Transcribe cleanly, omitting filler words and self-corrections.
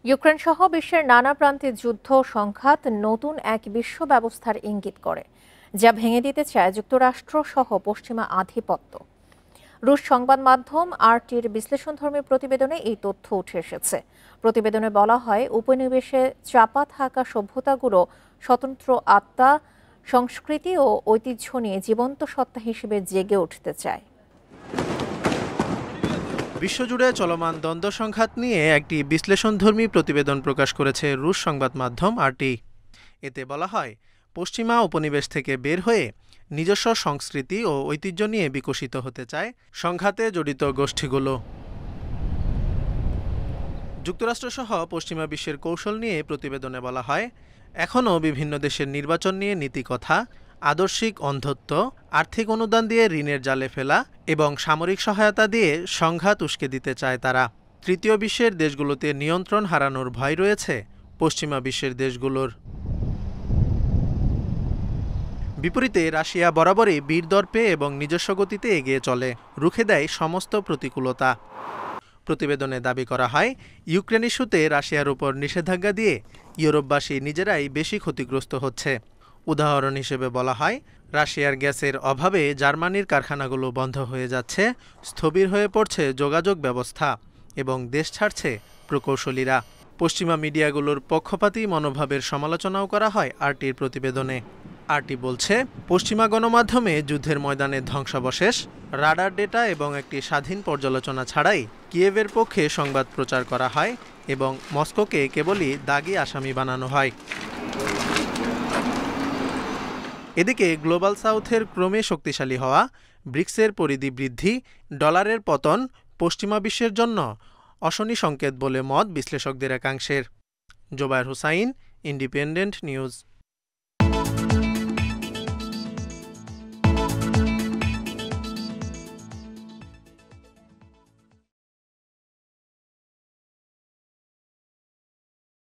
Ukraine সহ বিশ্বের নানা প্রান্তে যুদ্ধ সংঘাত নতুন এক বিশ্ব ব্যবস্থার ইঙ্গিত করে, যা ভেঙে দিতে চায় যুক্তরাষ্ট্র সহ পশ্চিমা আধিপত্য। রুশ সংবাদ মাধ্যম আরটির বিশ্লেষণধর্মী প্রতিবেদনে এই তথ্য উঠে এসেছে। প্রতিবেদনে বলা হয়, উপনিবেশে চাপা থাকা সভ্যতাগুলো স্বতন্ত্র আত্মা, সংস্কৃতি ও ঐতিহ্য নিয়ে জীবন্ত সত্তা হিসেবে জেগে উঠতে চায়। বিশ্বজুড়ে চলমান দ্বন্দ্ব সংঘাত নিয়ে একটি বিশ্লেষণধর্মী প্রতিবেদন প্রকাশ করেছে রুশ সংবাদ মাধ্যম আরটি। এতে বলা হয়, পশ্চিমা উপনিবেশ থেকে বের হয়ে নিজস্ব সংস্কৃতি ও ঐতিহ্য নিয়ে বিকশিত হতে চায় সংঘাতে জড়িত গোষ্ঠীগুলো। যুক্তরাষ্ট্রসহ পশ্চিমা বিশ্বের কৌশল নিয়ে প্রতিবেদনে বলা হয়, এখনও বিভিন্ন দেশের নির্বাচন নিয়ে নীতিকথা, আদর্শিক অন্ধত্ব, আর্থিক অনুদান দিয়ে ঋণের জালে ফেলা এবং সামরিক সহায়তা দিয়ে সংঘাত উস্কে দিতে চায় তারা। তৃতীয় বিশ্বের দেশগুলোতে নিয়ন্ত্রণ হারানোর ভয় রয়েছে পশ্চিমা বিশ্বের দেশগুলোর। বিপরীতে রাশিয়া বরাবরই বীরদর্পে এবং নিজস্ব গতিতে এগিয়ে চলে, রুখে দেয় সমস্ত প্রতিকূলতা। প্রতিবেদনে দাবি করা হয়, ইউক্রেন ইস্যুতে রাশিয়ার উপর নিষেধাজ্ঞা দিয়ে ইউরোপবাসী নিজেরাই বেশি ক্ষতিগ্রস্ত হচ্ছে। উদাহরণ হিসেবে বলা হয়, রাশিয়ার গ্যাসের অভাবে জার্মানির কারখানাগুলো বন্ধ হয়ে যাচ্ছে, স্থবির হয়ে পড়ছে যোগাযোগ ব্যবস্থা এবং দেশ ছাড়ছে প্রকৌশলীরা। পশ্চিমা মিডিয়াগুলোর পক্ষপাতী মনোভাবের সমালোচনাও করা হয় আরটির প্রতিবেদনে। আরটি বলছে, পশ্চিমা গণমাধ্যমে যুদ্ধের ময়দানে ধ্বংসাবশেষ, রাডার ডেটা এবং একটি স্বাধীন পর্যালোচনা ছাড়াই কিয়েভের পক্ষে সংবাদ প্রচার করা হয় এবং মস্কোকে কেবলই দাগী আসামি বানানো হয়। এদিকে গ্লোবাল সাউথের ক্রমে শক্তিশালী হওয়া, ব্রিক্সের পরিধি বৃদ্ধি, ডলারের পতন পশ্চিমা বিশ্বের জন্য অশনি সংকেত বলে মত বিশ্লেষকদের একাংশের। Zubair Hossain, independent news.